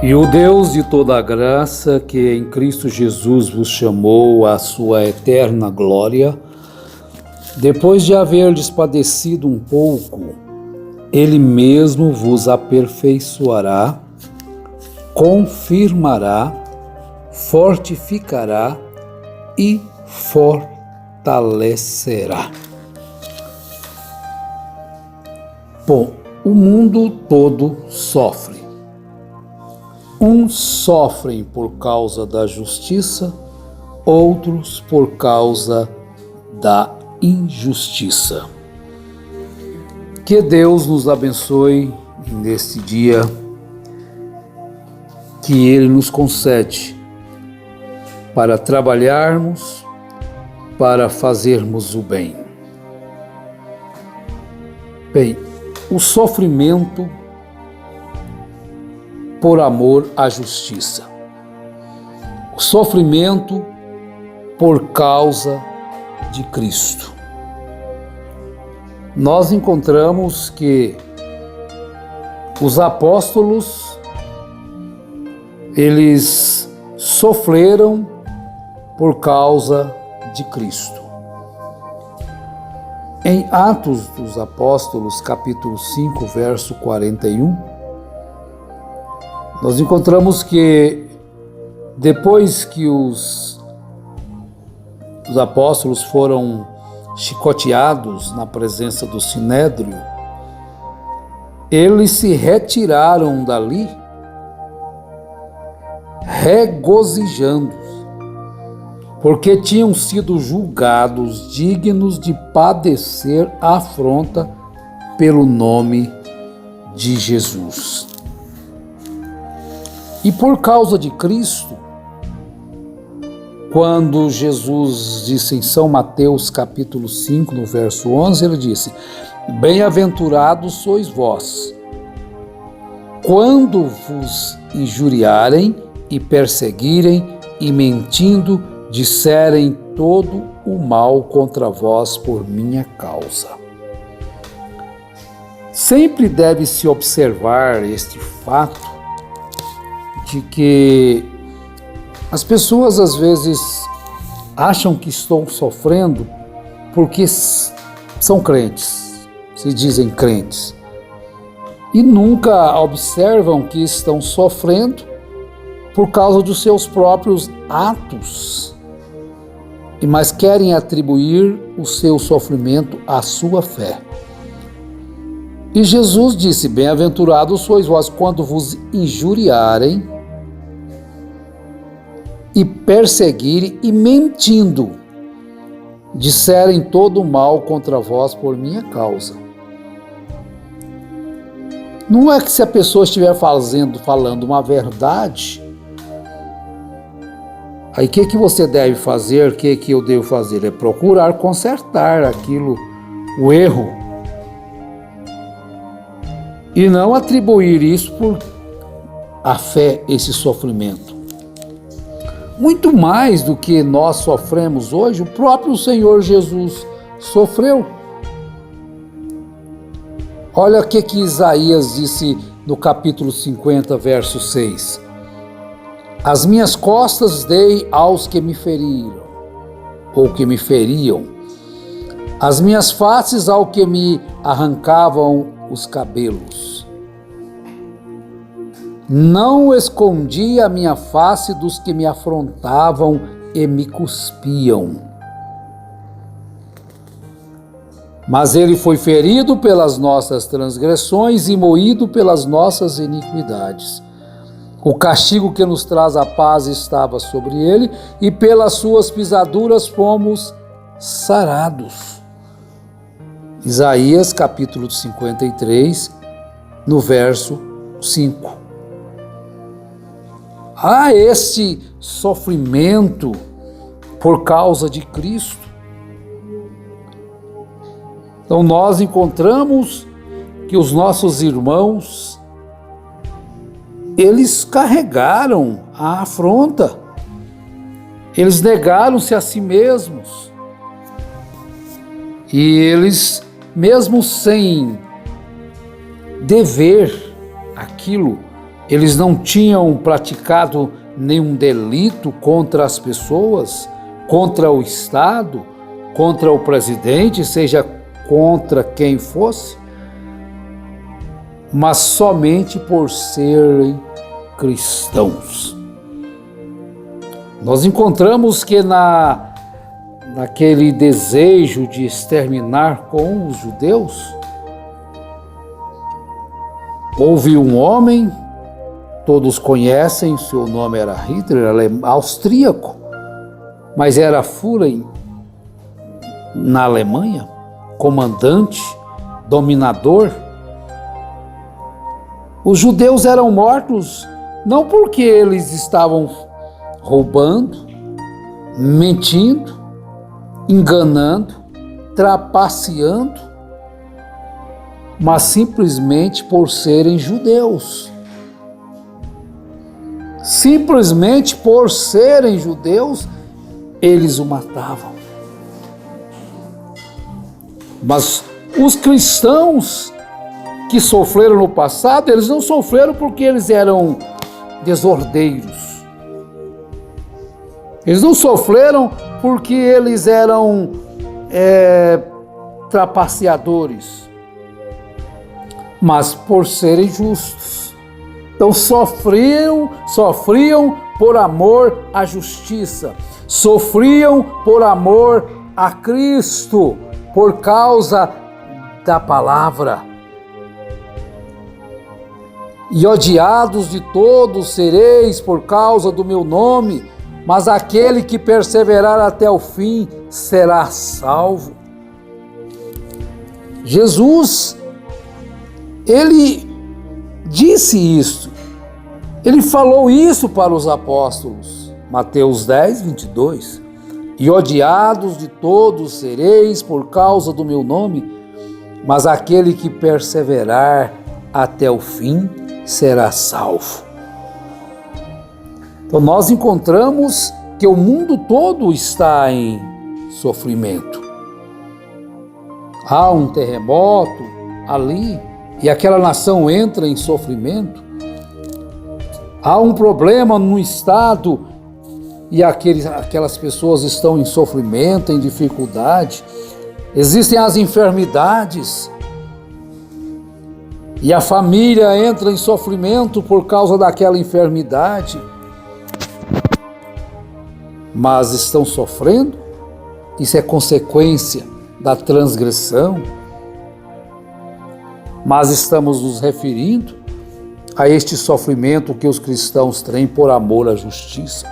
E o Deus de toda a graça, que em Cristo Jesus vos chamou à sua eterna glória, depois de haverdes padecido um pouco, Ele mesmo vos aperfeiçoará, confirmará, fortificará e fortalecerá. Bom, o mundo todo sofre. Uns sofrem por causa da justiça, outros por causa da injustiça. Que Deus nos abençoe neste dia, que Ele nos concede para trabalharmos, para fazermos o bem. Bem, o sofrimento por amor à justiça. O sofrimento por causa de Cristo. Nós encontramos que os apóstolos, eles sofreram por causa de Cristo. Em Atos dos Apóstolos, capítulo 5, verso 41, nós encontramos que depois que os apóstolos foram chicoteados na presença do Sinédrio, eles se retiraram dali regozijando, porque tinham sido julgados dignos de padecer a afronta pelo nome de Jesus. E por causa de Cristo, quando Jesus disse em São Mateus capítulo 5, no verso 11, ele disse: Bem-aventurados sois vós, quando vos injuriarem e perseguirem e mentindo disserem todo o mal contra vós por minha causa. Sempre deve-se observar este fato de que as pessoas às vezes acham que estão sofrendo porque são crentes, se dizem crentes, e nunca observam que estão sofrendo por causa dos seus próprios atos, mas querem atribuir o seu sofrimento à sua fé. E Jesus disse: Bem-aventurados sois vós quando vos injuriarem e perseguirem e mentindo disserem todo o mal contra vós por minha causa. Não é que se a pessoa estiver falando uma verdade, aí o que você deve fazer, o que eu devo fazer? É procurar consertar aquilo, o erro, e não atribuir isso por a fé, esse sofrimento. Muito mais do que nós sofremos hoje, o próprio Senhor Jesus sofreu. Olha o que Isaías disse no capítulo 50, verso 6. As minhas costas dei aos que me feriram, ou que me feriam, as minhas faces ao que me arrancavam os cabelos. Não escondi a minha face dos que me afrontavam e me cuspiam. Mas ele foi ferido pelas nossas transgressões e moído pelas nossas iniquidades. O castigo que nos traz a paz estava sobre ele, e pelas suas pisaduras fomos sarados. Isaías capítulo 53, no verso 5. Há este sofrimento por causa de Cristo. Então nós encontramos que os nossos irmãos, eles carregaram a afronta, eles negaram-se a si mesmos, e eles, mesmo sem dever aquilo, Eles não tinham praticado nenhum delito contra as pessoas, contra o Estado, contra o presidente, seja contra quem fosse, mas somente por serem cristãos. Nós encontramos que naquele desejo de exterminar com os judeus, houve um homem, todos conhecem, seu nome era Hitler, austríaco, mas era Führer na Alemanha, comandante, dominador. Os judeus eram mortos não porque eles estavam roubando, mentindo, enganando, trapaceando, mas simplesmente por serem judeus. Simplesmente por serem judeus, eles o matavam. Mas os cristãos que sofreram no passado, eles não sofreram porque eles eram desordeiros. Eles não sofreram porque eles eram trapaceadores, mas por serem justos. Então sofriam por amor à justiça, sofriam por amor a Cristo, por causa da palavra. E odiados de todos sereis por causa do meu nome, mas aquele que perseverar até o fim será salvo. Jesus, ele disse isso, ele falou isso para os apóstolos, Mateus 10, 22. E odiados de todos sereis por causa do meu nome, mas aquele que perseverar até o fim será salvo. Então nós encontramos que o mundo todo está em sofrimento. Há um terremoto ali e aquela nação entra em sofrimento. Há um problema no estado e aquelas pessoas estão em sofrimento, em dificuldade. Existem as enfermidades e a família entra em sofrimento por causa daquela enfermidade. Mas estão sofrendo? Isso é consequência da transgressão. Mas estamos nos referindo a este sofrimento que os cristãos têm por amor à justiça,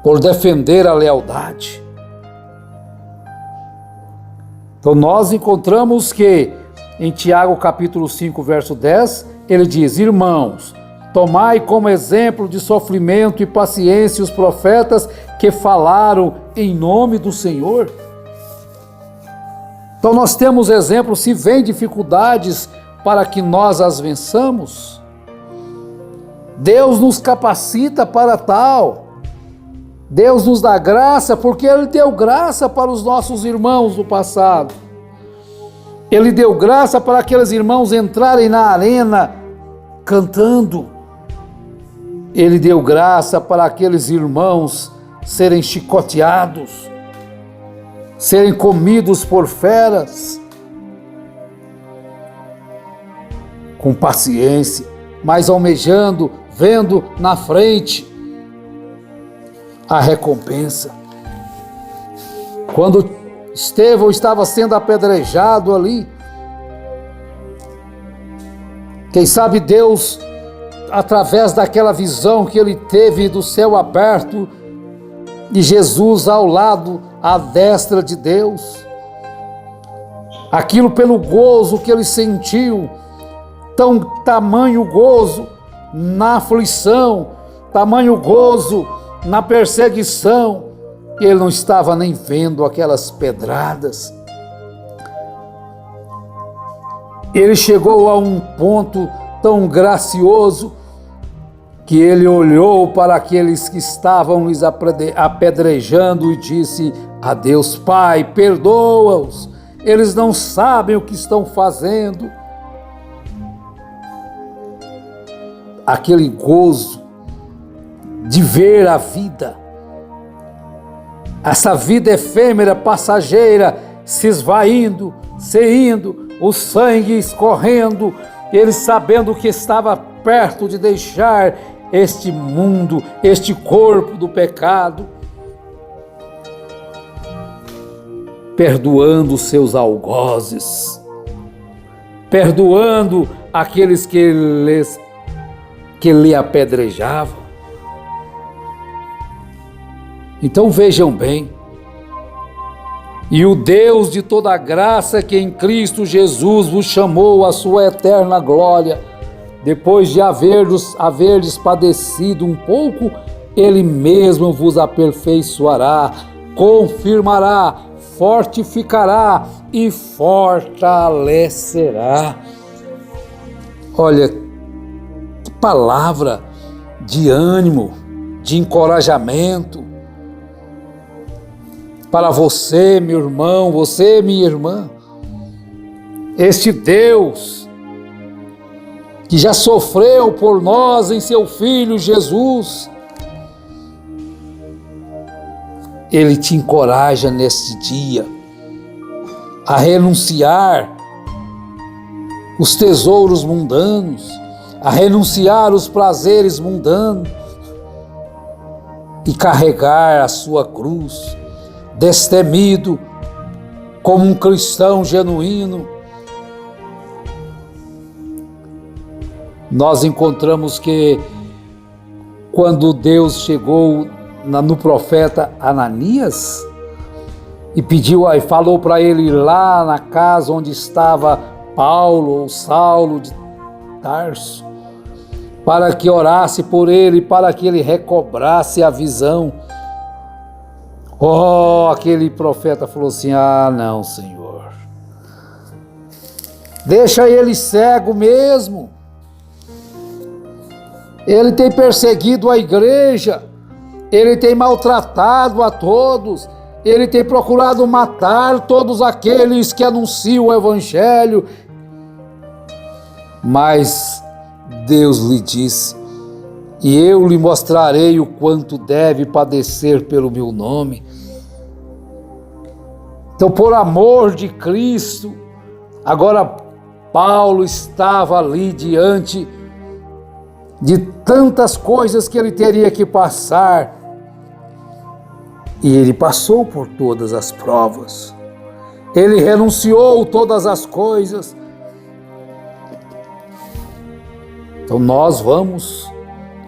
por defender a lealdade. Então nós encontramos que em Tiago capítulo 5, verso 10, ele diz: irmãos, tomai como exemplo de sofrimento e paciência os profetas que falaram em nome do Senhor. Então nós temos exemplo, se vem dificuldades, para que nós as vençamos. Deus nos capacita para tal. Deus nos dá graça, porque Ele deu graça para os nossos irmãos do passado. Ele deu graça para aqueles irmãos entrarem na arena cantando. Ele deu graça para aqueles irmãos serem chicoteados, serem comidos por feras, com paciência, mas almejando, vendo na frente a recompensa. Quando Estevão estava sendo apedrejado ali, quem sabe Deus, através daquela visão que ele teve do céu aberto e Jesus ao lado, à destra de Deus, aquilo pelo gozo que ele sentiu, tamanho gozo na aflição, tamanho gozo na perseguição, ele não estava nem vendo aquelas pedradas. Ele chegou a um ponto tão gracioso que ele olhou para aqueles que estavam lhes apedrejando e disse a Deus: Pai, perdoa-os, eles não sabem o que estão fazendo. aquele gozo de ver a vida, essa vida efêmera, passageira, se esvaindo, se indo, o sangue escorrendo, ele sabendo que estava perto de deixar este mundo, este corpo do pecado, perdoando os seus algozes, perdoando aqueles que lhe apedrejavam. Então vejam bem, e o Deus de toda graça que em Cristo Jesus vos chamou à sua eterna glória, depois de haverdes padecido um pouco, Ele mesmo vos aperfeiçoará, confirmará, fortificará e fortalecerá. Olha, que palavra de ânimo, de encorajamento para você, meu irmão, você, minha irmã. Este Deus que já sofreu por nós em seu Filho Jesus, Ele te encoraja neste dia a renunciar os tesouros mundanos, a renunciar os prazeres mundanos e carregar a sua cruz, destemido como um cristão genuíno. Nós encontramos que quando Deus chegou no profeta Ananias e falou para ele ir lá na casa onde estava Paulo ou Saulo de Tarso, para que orasse por ele, para que ele recobrasse a visão. Aquele profeta falou assim: não, Senhor, deixa ele cego mesmo. Ele tem perseguido a igreja, ele tem maltratado a todos, ele tem procurado matar todos aqueles que anunciam o evangelho. Mas Deus lhe disse: e eu lhe mostrarei o quanto deve padecer pelo meu nome. Então, por amor de Cristo, agora Paulo estava ali diante de tantas coisas que ele teria que passar, e ele passou por todas as provas, ele renunciou todas as coisas. Então nós vamos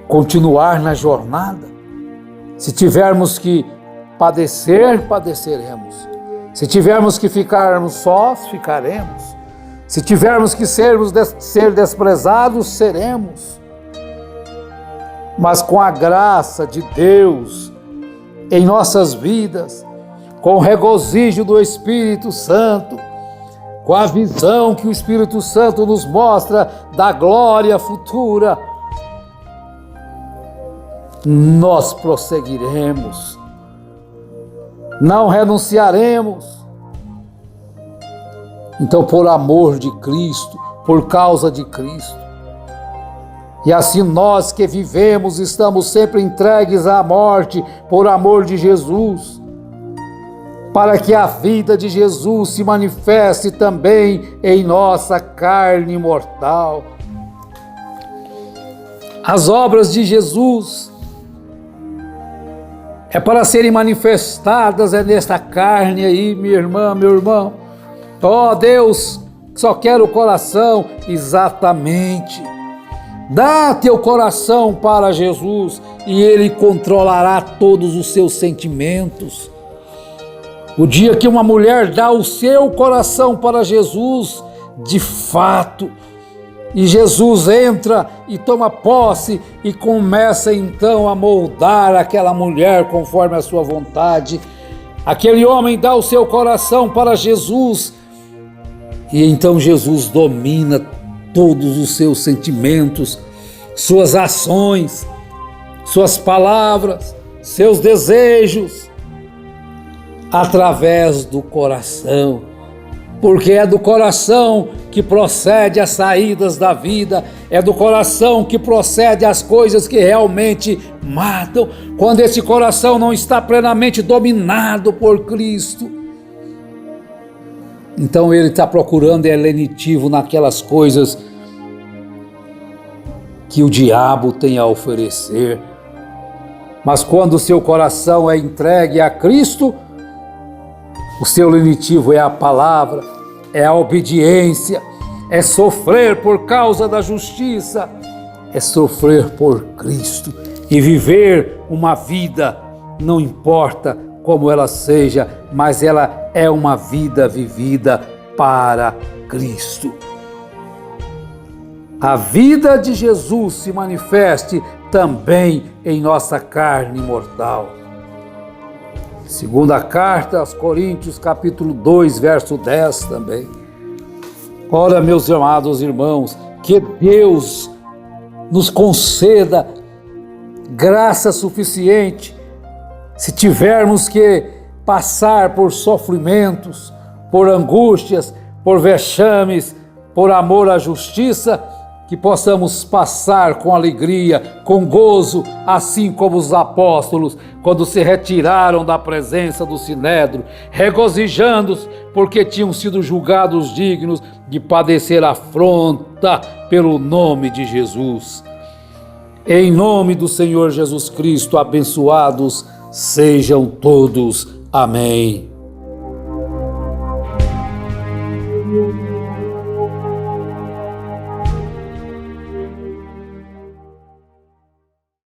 continuar na jornada. Se tivermos que padecer, padeceremos. Se tivermos que ficarmos sós, ficaremos. Se tivermos que ser desprezados, seremos. Mas com a graça de Deus em nossas vidas, com o regozijo do Espírito Santo, com a visão que o Espírito Santo nos mostra da glória futura, nós prosseguiremos, não renunciaremos. Então, por amor de Cristo, por causa de Cristo, e assim nós que vivemos, estamos sempre entregues à morte por amor de Jesus, para que a vida de Jesus se manifeste também em nossa carne mortal. As obras de Jesus é para serem manifestadas nesta carne aí, minha irmã, meu irmão. Deus só quer o coração, exatamente. Dá teu coração para Jesus e Ele controlará todos os seus sentimentos. O dia que uma mulher dá o seu coração para Jesus, de fato, e Jesus entra e toma posse e começa então a moldar aquela mulher conforme a sua vontade. Aquele homem dá o seu coração para Jesus e então Jesus domina todos os seus sentimentos, suas ações, suas palavras, seus desejos, através do coração, porque é do coração que procede as saídas da vida, é do coração que procede as coisas que realmente matam, quando esse coração não está plenamente dominado por Cristo. Então ele está procurando lenitivo naquelas coisas que o diabo tem a oferecer. Mas quando o seu coração é entregue a Cristo, o seu lenitivo é a palavra, é a obediência, é sofrer por causa da justiça, é sofrer por Cristo e viver uma vida, não importa como ela seja, mas ela é uma vida vivida para Cristo. A vida de Jesus se manifeste também em nossa carne mortal. Segunda carta aos Coríntios, capítulo 2, verso 10 também. Ora, meus amados irmãos, que Deus nos conceda graça suficiente, se tivermos que passar por sofrimentos, por angústias, por vexames, por amor à justiça, que possamos passar com alegria, com gozo, assim como os apóstolos, quando se retiraram da presença do Sinédrio, regozijando-se, porque tinham sido julgados dignos de padecer afronta pelo nome de Jesus. Em nome do Senhor Jesus Cristo, abençoados sejam todos. Amém.